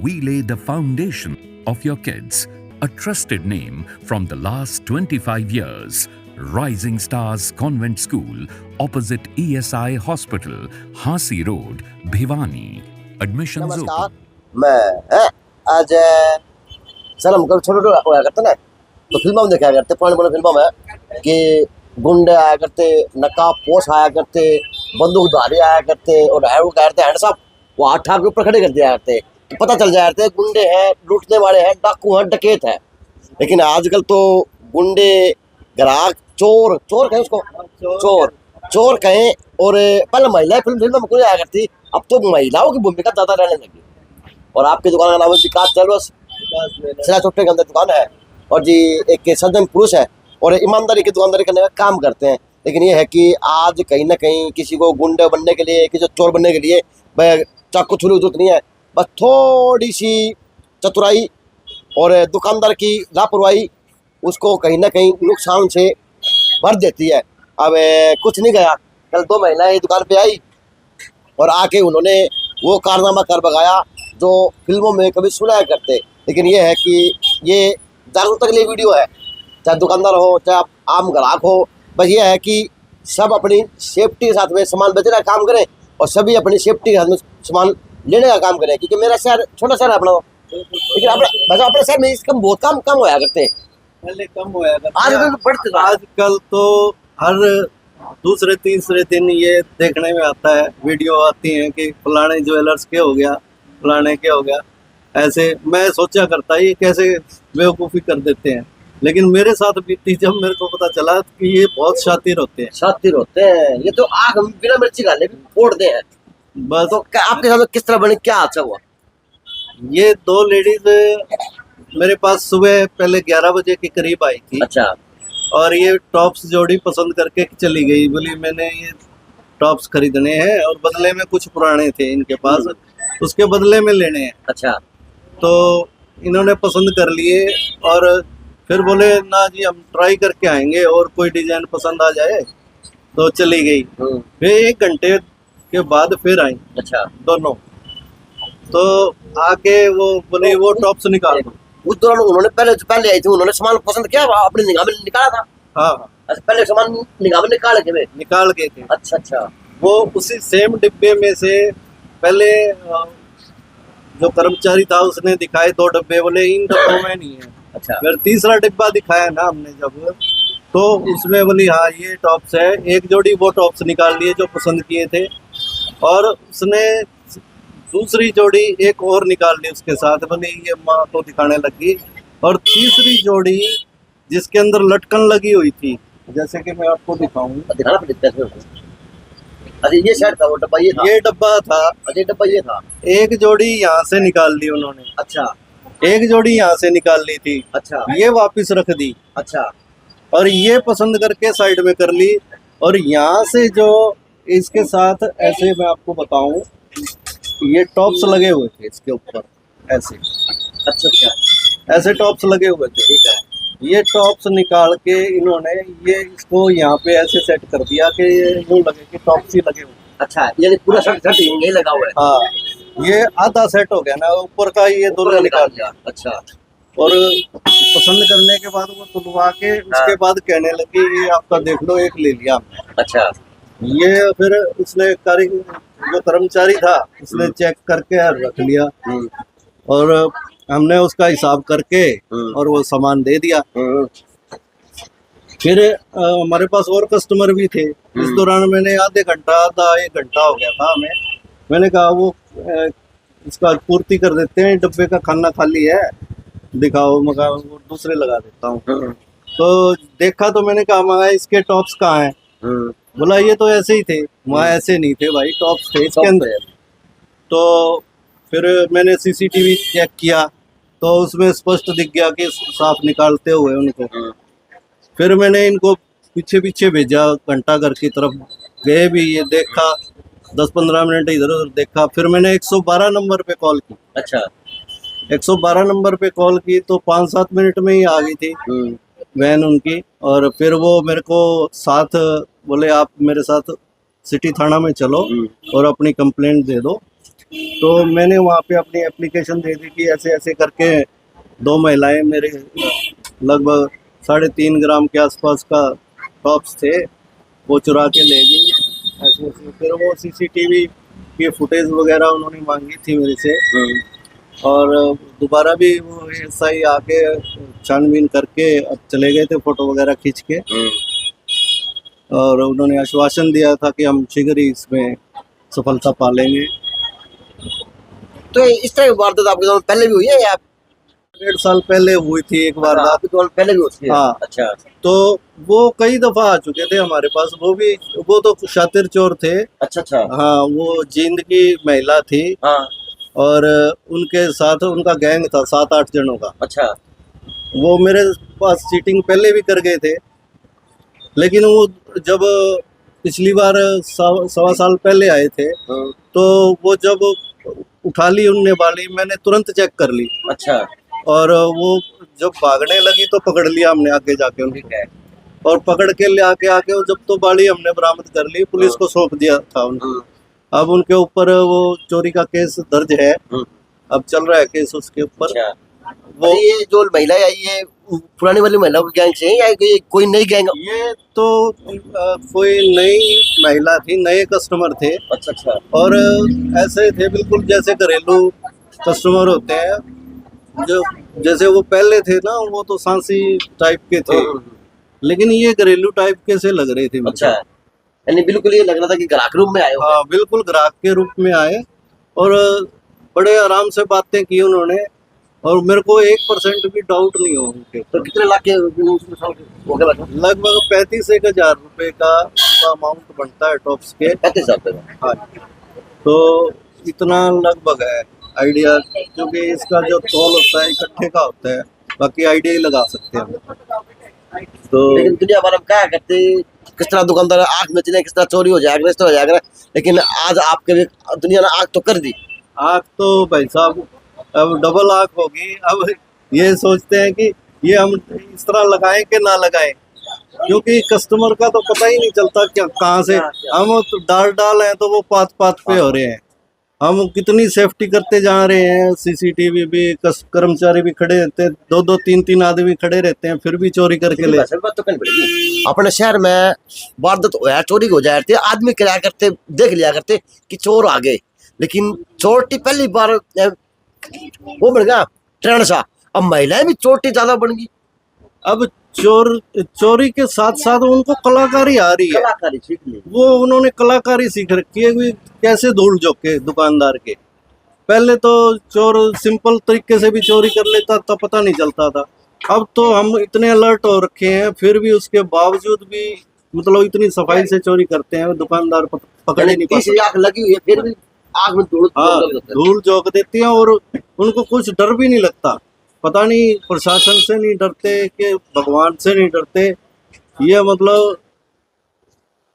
we lay the foundation of your kids. A trusted name from the last 25 years. Rising Stars Convent School, opposite ESI Hospital, Hasi Road, Bhiwani. Admissions नमस्कार, open. मैं आज sir हम कल छोटे छोटे होया करते ना, तो फिल्मों में देखा करते, पुराने फिल्मों में कि गुंडे आया करते, नकाब पोश आया करते, बंदूकधारी आया करते और हैंड करते हैंड साहब वो हाथ ठाक के ऊपर खड़े कर दिया करते, तो पता चल जाया करते गुंडे हैं, लूटने वाले हैं, डाकू हैं, डकैत हैं। लेकिन आजकल तो गुंडे, ग्राहक, चोर कहें उसको, चोर कहें। और पहले महिलाएं फिल्म में कोई आया करती, अब तो महिलाओं की भूमिका ज्यादा रहने लगी। और आपकी दुकान का नाम है विकास ज्वेलर्स, सिला छोटे के अंदर दुकान है, और जी एक सज्जन पुरुष है और ईमानदारी की दुकानदारी करने का काम करते हैं। लेकिन ये है कि आज कहीं ना कहीं किसी को गुंडे बनने के लिए, किसी चोर बनने के लिए चाकू छुरी की जरूरत नहीं है, बस थोड़ी सी चतुराई और दुकानदार की लापरवाही उसको कहीं ना कहीं नुकसान से भर देती है। अब कुछ नहीं गया, कल दो महिलाएं दुकान पे आई और आके उन्होंने वो कारनामा कर बगाया जो फिल्मों में कभी सुनाया करते। लेकिन ये है कि ये जागरूकता के लिए वीडियो है, चाहे दुकानदार हो चाहे आम ग्राहक हो, बस ये है कि सब अपनी सेफ्टी के साथ में सामान बेचने का काम करें और सभी अपनी सेफ्टी के साथ में सामान लेने का काम करें। क्योंकि मेरा शहर छोटा शहर है अपना, लेकिन अपने शहर में इसका बहुत कम होया करते हैं। पहले कम होया करता, आजकल तो बढ़ते, आजकल तो हर दूसरे तीसरे दिन ये देखने में आता है, वीडियो आती है कि फलाने ज्वेलर्स के हो गया, फलाने के हो गया। ऐसे मैं सोचा करता ये कैसे बेवकूफ़ी कर देते हैं, लेकिन मेरे साथ बीती जब मेरे को पता चला कि ये बहुत शातिर होते हैं। शातिर होते हैं, ये तो आग बिना मिर्ची खाने भी फोड़ते हैं। बस तो आपके साथ किस तरह बने, क्या हादसा हुआ? ये दो लेडीज मेरे पास सुबह पहले 11 बजे के करीब आई थी। अच्छा, और ये टॉप्स जोड़ी पसंद करके चली गई, बोली मैंने ये टॉप्स खरीदने हैं और बदले में कुछ पुराने थे इनके पास, उसके बदले में लेने हैं। अच्छा, तो इन्होंने पसंद कर लिए और फिर बोले ना जी हम ट्राई करके आएंगे और कोई डिजाइन पसंद आ जाए, तो चली गई। फिर 1 घंटे के बाद फिर आई अच्छा, दोनों, तो आके वो बोले वो टॉप्स निकाल दो। उस दौरान उन्होंने पहले आई थी, उन्होंने सामान पसंद किया, अपनी निगाह में निकाला था। हाँ, अच्छा, पहले सामान निगाह में निकाल के निकाल के थे। अच्छा अच्छा, वो उसी सेम डिब्बे में से पहले जो कर्मचारी था उसने दिखाए 2 डब्बे, बोले इन डब्बों में नहीं है। अच्छा, फिर तीसरा डिब्बा दिखाया ना हमने जब, तो उसमें बोली हाँ ये टॉप्स है। एक जोड़ी वो टॉप्स निकाल लिए जो पसंद किए थे, और उसने दूसरी जोड़ी एक और निकाल ली उसके साथ, बोली ये माँ को दिखाने लगी। और तीसरी जोड़ी जिसके अंदर लटकन लगी हुई थी, जैसे कि मैं आपको दिखाऊं, दिखाना पड़ता है। अच्छा, ये शर्ट था, वो डब्बा ये था, ये डब्बा था। अच्छा, डब्बा ये था। एक जोड़ी यहाँ से निकाल ली उन्होंने, अच्छा एक जोड़ी यहाँ से निकाल ली थी, अच्छा, ये वापस रख दी, अच्छा, और ये पसंद करके साइड में कर ली। और यहाँ से जो इसके साथ ऐसे मैं आपको बताऊं, ये टॉप्स लगे हुए थे इसके ऊपर ऐसे, अच्छा अच्छा, ऐसे टॉप्स लगे हुए थे। ठीक है। ये टॉप्स निकाल के इन्होंने ये इसको यहाँ पे ऐसे सेट कर दिया कि ये यूँ लगे कि टॉप्स ही लगे हुए। अच्छा, यानी पूरा शर्ट नहीं लगा हुआ है। हाँ, ये आधा सेट हो गया ना, ऊपर का ये दोनों निकाल दिया। अच्छा, और पसंद करने के बाद वो तुलवा के उसके बाद कहने लगी ये आपका देख लो, एक ले लिया हमने। अच्छा, ये फिर उसने जो कर्मचारी था उसने चेक करके रख लिया, और हमने उसका हिसाब करके और वो सामान दे दिया। फिर हमारे पास और कस्टमर भी थे। इस दौरान मैंने आधा 1 घंटा हो गया था हमें, मैंने कहा वो इसका पूर्ति कर देते हैं, डब्बे का खाना खाली है, दिखाओ, मगर वो दूसरे लगा देता हूँ। तो देखा तो मैंने कहा मगा इसके टॉप्स कहाँ हैं? बोला ये तो ऐसे ही थे। वहाँ ऐसे नहीं थे भाई, टॉप्स थे इसके अंदर। तो फिर मैंने सीसीटीवी चेक किया तो उसमें स्पष्ट दिख गया कि साफ निकालते हुए उनको। फिर मैंने इनको पीछे पीछे भेजा, घंटाघर की तरफ गए भी, ये देखा 10-15 मिनट इधर उधर देखा। फिर मैंने 112 नंबर पे कॉल की। अच्छा, 112 नंबर पे कॉल की तो 5-7 मिनट में ही आ गई थी वैन उनकी। और फिर वो मेरे को साथ बोले आप मेरे साथ सिटी थाना में चलो और अपनी कंप्लेंट दे दो। तो मैंने वहाँ पे अपनी एप्लीकेशन दे दी कि ऐसे ऐसे करके 2 महिलाएं मेरे लगभग 3.5 ग्राम के आसपास का टॉप्स थे, वो चुरा के ले गई हैं ऐसे ऐसे। फिर वो सीसीटीवी की फुटेज वगैरह उन्होंने मांगी थी मेरे से, और दोबारा भी वो एसआई आके छानबीन करके अब चले गए थे फोटो वगैरह खींच के, और उन्होंने आश्वासन दिया था कि हम शीघ्र ही इसमें सफलता पालेंगे। तो इस तरह की वारदात आपके गाँव में पहले भी हुई है या 1.5 साल पहले हुई थी एक बार रात। आपके गाँव में पहले भी होती है? हाँ। अच्छा। तो वो कई दफा आ चुके थे हमारे पास, वो तो शातिर चोर थे। अच्छा अच्छा। हाँ, वो जींद की महिला थी, हाँ। और उनके साथ उनका गैंग था 7-8 जनों का। अच्छा। वो मेरे पास चीटिंग पहले भी कर गए थे, लेकिन वो जब पिछली बार 1.25 साल पहले आए थे, तो वो जब उठा ली उनने बाली, मैंने तुरंत चेक कर ली। अच्छा। और वो जब भागने लगी तो पकड़ लिया हमने आगे जाके उनको, और पकड़ के ले आके वो जब तो बाली हमने बरामद कर ली, पुलिस को सौंप दिया था उनको। अब उनके ऊपर वो चोरी का केस दर्ज है, अब चल रहा है केस उसके ऊपर। अच्छा। वो ये जो महिलाएं आई है पुरानी वाली महिलाओं की गैंग से है या कोई नई गैंग? ये तो कोई नई महिला थी, नए कस्टमर थे। अच्छा अच्छा। और ऐसे थे बिल्कुल जैसे घरेलू कस्टमर होते हैं, जो जैसे वो पहले थे ना, वो तो सांसी टाइप के थे, लेकिन ये घरेलू टाइप के से लग रहे थे मुझे। अच्छा, यानी बिल्कुल ये लग रहा था कि ग्राहक रूप में आए हो। हाँ, बिल्कुल ग्राहक के रूप में आए, और बड़े आराम से बातें की उन्होंने, और मेरे को 1% भी डाउट नहीं हो उनके। तो कितने लाख के हो गए? लगभग 35,000 रुपए का उनका अमाउंट बनता है टॉप्स के। 35,000 रुपए? हाँ, तो इतना लगभग है आइडिया, क्योंकि इसका जो तोल होता है इकट्ठे का होता है, बाकी आइडिया ही लगा सकते हैं। तो लेकिन दुनिया भर में क्या करते, किस तरह दुकानदार आग में चले, किस तरह चोरी हो जाएगा, इस तरह हो जाएगा, लेकिन आज आपके भी दुनिया ने आग तो कर दी। आग तो भाई साहब अब डबल आग होगी। अब ये सोचते हैं कि ये हम इस तरह लगाएं कि ना लगाएं, क्योंकि कस्टमर का तो पता ही नहीं चलता क्या कहाँ से हम तो डाल हैं, तो वो पात पे हो रहे हैं। हम कितनी सेफ्टी करते जा रहे हैं, सीसीटीवी भी, कर्मचारी भी खड़े रहते हैं, 2-2, 3-3 आदमी खड़े रहते हैं, फिर भी चोरी करके ले। बात तो करनी पड़ेगी। अपने शहर में वारदात हो चोरी हो जाते, आदमी क्या करते, देख लिया करते कि चोर आ गए, लेकिन चोरटी पहली बार वो बन गया ट्रेंड सा, अब महिलाएं भी चोरटी ज्यादा बन गई। अब चोरी के साथ साथ उनको कलाकारी आ रही है, कलाकारी सीख ली वो उन्होंने कलाकारी सीख रखी है कि कैसे धूल झोंके दुकानदार के। पहले तो चोर सिंपल तरीके से भी चोरी कर लेता था, पता नहीं चलता था। अब तो हम इतने अलर्ट हो रखे हैं, फिर भी उसके बावजूद भी मतलब इतनी सफाई से चोरी करते हैं, दुकानदार पकड़ ही नहीं पाते। आग लगी हुई है फिर भी आग में धूल झोंक देती हैं, और उनको कुछ डर भी नहीं लगता। पता नहीं प्रशासन से नहीं डरते कि भगवान से नहीं डरते। ये मतलब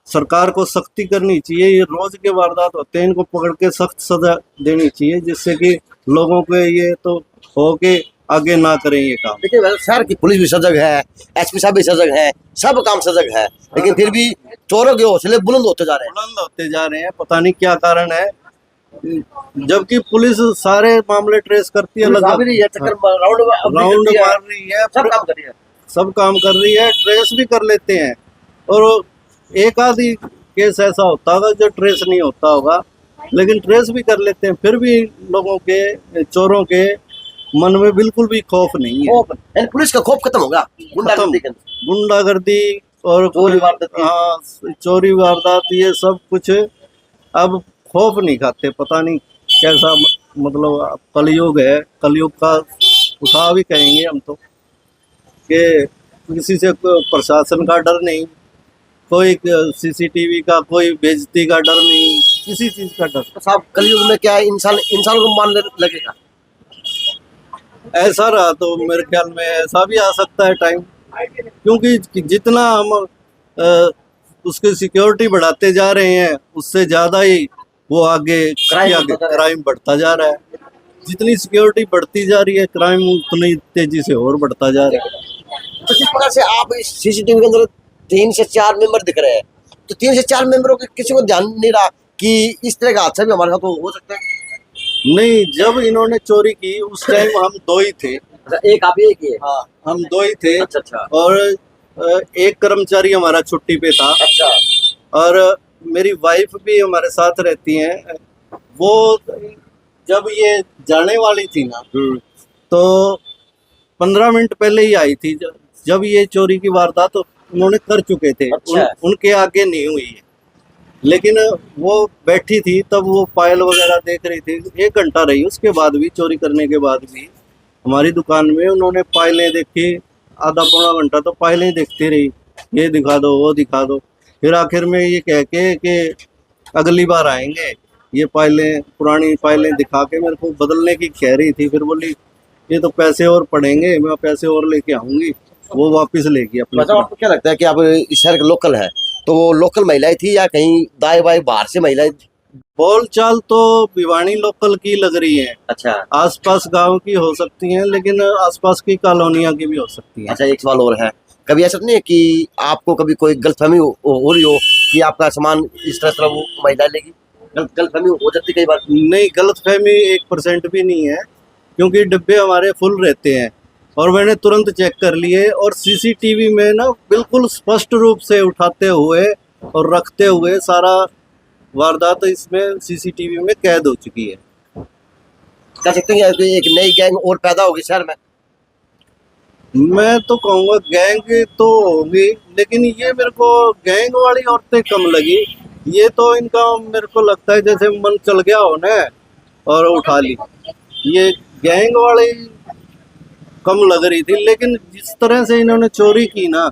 सरकार को सख्ती करनी चाहिए, ये रोज के वारदात होते हैं, इनको पकड़ के सख्त सजा देनी चाहिए, जिससे कि लोगों को ये तो हो के आगे ना करें ये काम। देखिए शहर की पुलिस भी सजग है, एसपी साहब भी सजग है, सब काम सजग है, लेकिन फिर भी चोरों के हौसले बुलंद होते जा रहे हैं। पता नहीं क्या कारण है, जबकि पुलिस सारे मामले ट्रेस करती है, राउंड मार रही है, सब काम कर रही है, ट्रेस भी कर लेते हैं, और एक आधी केस ऐसा होता होगा जो ट्रेस नहीं होता होगा, लेकिन ट्रेस भी कर लेते हैं, फिर भी लोगों के, चोरों के मन में बिल्कुल भी खौफ नहीं है। पुलिस का खौफ खत्म होगा, गुंडागर्दी और चोरी वारदात ये सब कुछ अब खौफ नहीं खाते। पता नहीं कैसा मतलब कलयुग है, कलयुग का उठा भी कहेंगे हम तो, कि किसी से प्रशासन का डर नहीं, कोई सीसीटीवी का, कोई बेइज्जती का डर नहीं, किसी चीज का डर। तो साहब कलयुग में क्या है, इंसान को मान लगेगा। ऐसा रहा तो मेरे ख्याल में ऐसा भी आ सकता है टाइम, क्योंकि जितना हम उसकी सिक्योरिटी बढ़ाते जा रहे हैं, उससे ज्यादा ही वो आगे क्राइम बढ़ता जा रहा है। जितनी सिक्योरिटी बढ़ती जा रही है, क्राइम उतनी तेजी से और बढ़ता जा रहा है। तो जिस प्रकार से आप इस सीसीटीवी के अंदर 3 से 4 मेंबर दिख रहे हैं, तो 3 से 4 मेंबरों के किसी को ध्यान नहीं रहा कि इस तरह का हादसा भी हमारे साथ हो सकता है। नहीं, जब इन्होंने चोरी की उस टाइम हम दो ही थे। अच्छा, एक आप एक ही है। हाँ, हम दो ही थे। अच्छा अच्छा और एक कर्मचारी हमारा छुट्टी पे था। अच्छा और मेरी वाइफ भी हमारे साथ रहती हैं। वो जब ये जाने वाली थी ना, तो 15 मिनट पहले ही आई थी। जब ये चोरी की वारदात तो उन्होंने कर चुके थे। अच्छा। उनके आगे नहीं हुई है, लेकिन वो बैठी थी तब वो पायल वगैरह देख रही थी। 1 घंटा रही, उसके बाद भी, चोरी करने के बाद भी हमारी दुकान में उन्होंने पायलें देखी। आधा पौना घंटा तो पायलें देखती रही, ये दिखा दो वो दिखा दो। फिर आखिर में ये कह के कि अगली बार आएंगे, ये पायलें, पुरानी पायलें दिखा के मेरे को बदलने की कह रही थी। फिर बोली ये तो पैसे और पड़ेंगे, मैं पैसे और लेके आऊंगी। वो वापस लेगी अपने। मतलब आपको क्या लगता है कि आप इस शहर के लोकल है, तो वो लोकल महिलाएं थी या कहीं दाएं बाएं बाहर से महिलाएं? बोल चाल तो भिवानी लोकल की लग रही है। अच्छा आसपास गांव की हो सकती हैं, लेकिन आसपास की कॉलोनियां की भी हो सकती हैं। अच्छा, एक सवाल और है, कभी ऐसा नहीं है कि आपको कभी कोई गलतफहमी हो रही हो कि आपका सामान इस तरह वो महिला लेगी? गलतफहमी हो जाती कई बार। नहीं, गलतफहमी 1% भी नहीं है, क्योंकि डिब्बे हमारे फुल रहते हैं और मैंने तुरंत चेक कर लिए। और सीसीटीवी में ना बिल्कुल स्पष्ट रूप से उठाते हुए और रखते हुए सारा वारदात इसमें सीसीटीवी में कैद हो चुकी है। कह सकते हैं कि एक नई गैंग और पैदा होगी शहर में? मैं तो कहूँगा गैंग तो होगी, लेकिन ये मेरे को गैंग वाली औरतें कम लगी। ये तो इनका मेरे को लगता है जैसे मन चल गया हो ना और उठा ली। ये गैंग वाली कम लग रही थी, लेकिन जिस तरह से इन्होंने चोरी की ना,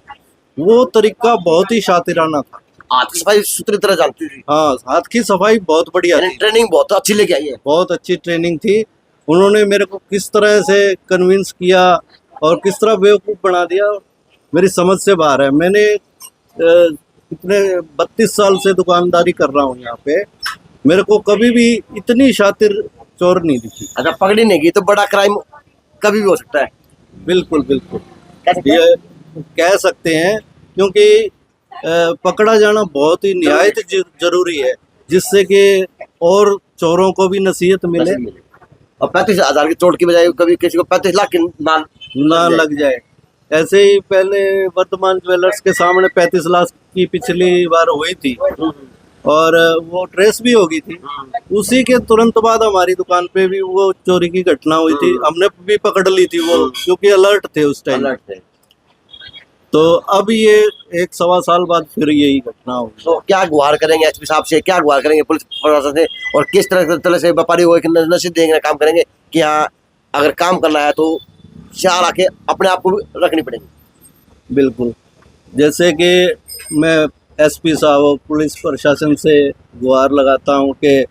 वो तरीका बहुत ही शातिराना था। हाथ की सफाई सुथरी तरह जानती थी। हाँ, हाथ की सफाई बहुत बढ़िया थी। ट्रेनिंग बहुत अच्छी लेके आई है। बहुत अच्छी ट्रेनिंग थी। उन्होंने मेरे को किस तरह से कन्विंस किया और किस तरह बेवकूफ़ बना दिया, मेरी समझ से बाहर है। मैंने इतने 32 साल से दुकानदारी कर रहा हूँ यहाँ पे, मेरे को कभी भी इतनी शातिर चोर नहीं दिखी। अगर पकड़ी नहीं गई तो बड़ा क्राइम कभी भी हो सकता है। बिल्कुल बिल्कुल, कह सकते हैं? ये कह सकते हैं, क्योंकि पकड़ा जाना बहुत ही निहायत जरूरी है, जिससे कि और चोरों को भी नसीहत मिले और 35,000 की चोट की बजाय कभी किसी को 35 लाख की ना लग जाए। ऐसे ही पहले वर्धमान ज्वेलर्स के सामने 35 लाख की पिछली बार हुई थी और वो ट्रेस भी हो गई थी। उसी के तुरंत बाद हमारी दुकान पे भी वो चोरी की घटना हुई थी। हमने भी पकड़ ली थी वो, क्योंकि अलर्ट थे उस टाइम। तो अब ये 1-1.25 साल बाद फिर यही घटना होगी। तो क्या गुहार करेंगे एसपी साहब से, क्या गुहार करेंगे पुलिस प्रशासन से, और किस तरह से व्यापारी को एक नसीहत देंगे, काम करेंगे कि हाँ अगर काम करना है तो चार आके अपने आप को भी रखनी पड़ेगी? बिल्कुल, जैसे कि मैं एसपी साहब और पुलिस प्रशासन से गुहार लगाता हूँ कि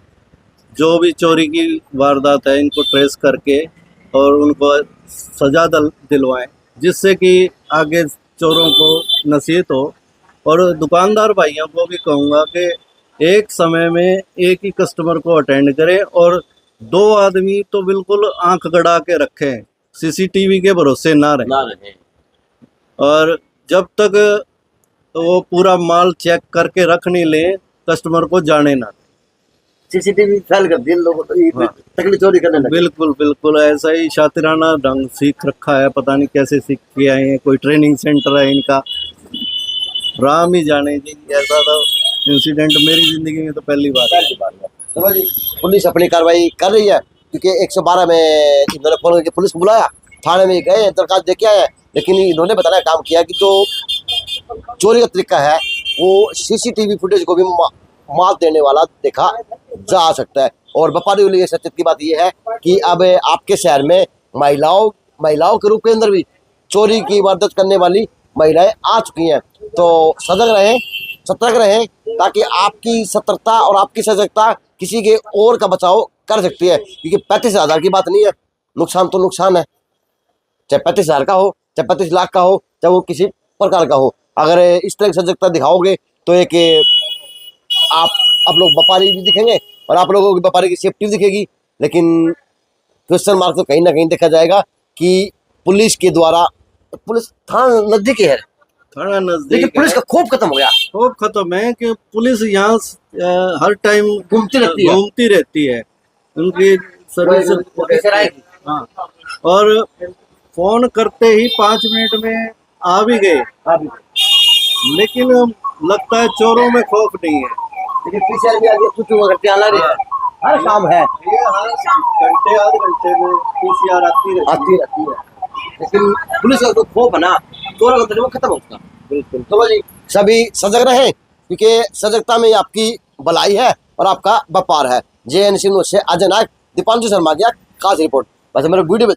जो भी चोरी की वारदात है इनको ट्रेस करके और उनको सजा दिलवाएं, जिससे कि आगे चोरों को नसीहत हो। और दुकानदार भाइयों को भी कहूँगा कि एक समय में एक ही कस्टमर को अटेंड करें और 2 आदमी तो बिल्कुल आंख गड़ा के रखें, सीसीटीवी के भरोसे ना रहें। और जब तक वो पूरा माल चेक करके रख नहीं ले, कस्टमर को जाने ना। सीसीटीवी फैल कर दिए लोगों को तकलीफ चोरी करने लगे। बिल्कुल बिल्कुल, ऐसा ही शातिराना ढंग सीख रखा है, पता नहीं कैसे सीख के आए हैं। कोई ट्रेनिंग सेंटर है इनका, राम ही जाने जी। ऐसा तो इंसिडेंट मेरी जिंदगी में तो पहली बार है। चलो जी, पुलिस अपनी कार्रवाई कर रही है, क्योंकि 112 में इन्होंने फोन करके पुलिस को बुलाया, थाने में गए, दरखास्त दे के आए, लेकिन इन्होंने बताना काम किया कि जो चोरी का तरीका है वो सीसीटीवी फुटेज को भी मात देने वाला देखा जा सकता है। और व्यापारी के लिए सचेत की बात यह है कि अब आपके शहर में महिलाओं के रूप के अंदर भी चोरी की वारदात करने वाली महिलाएं आ चुकी हैं। तो सजग रहें, सतर्क रहें, ताकि आपकी सतर्कता और आपकी सजगता किसी के और का बचाव कर सकती है। क्योंकि 35,000 की बात नहीं है, नुकसान तो नुकसान है, चाहे 35,000 का हो, चाहे 35 लाख का हो, चाहे वो किसी प्रकार का हो। अगर इस तरह की सजगता दिखाओगे तो एक आप लोग व्यापारी भी दिखेंगे और आप लोगों की व्यापारी की सेफ्टी दिखेगी। लेकिन क्वेश्चन मार्क तो कहीं ना कहीं देखा जाएगा कि पुलिस के द्वारा, पुलिस थाना नजदीक है, थाना नजदीक, लेकिन पुलिस का खौफ खत्म हो गया। खौफ खत्म है कि पुलिस यहाँ हर टाइम घूमती रहती है। उनकी सर्विस ऑफिसर आएगी। हाँ, और फोन करते ही 5 मिनट में आ भी गए, लेकिन लगता है चोरों में खौफ नहीं है। लेकिन पीसीआर भी आगे कुछ करके आना रही है, हर काम है, ये हर घंटे आधे घंटे में पीसीआर आती रहती रहती है। लेकिन पुलिस का तो खौफ है ना, चोरों का तो खत्म हो उसका। बिल्कुल। तो जी सभी सजग रहें, क्योंकि सजगता में आपकी भलाई है और आपका व्यापार है। JNC न्यूज़ से अजय नायक, दीपांशु शर्मा की खास रिपोर्ट। वैसे मेरे वीडियो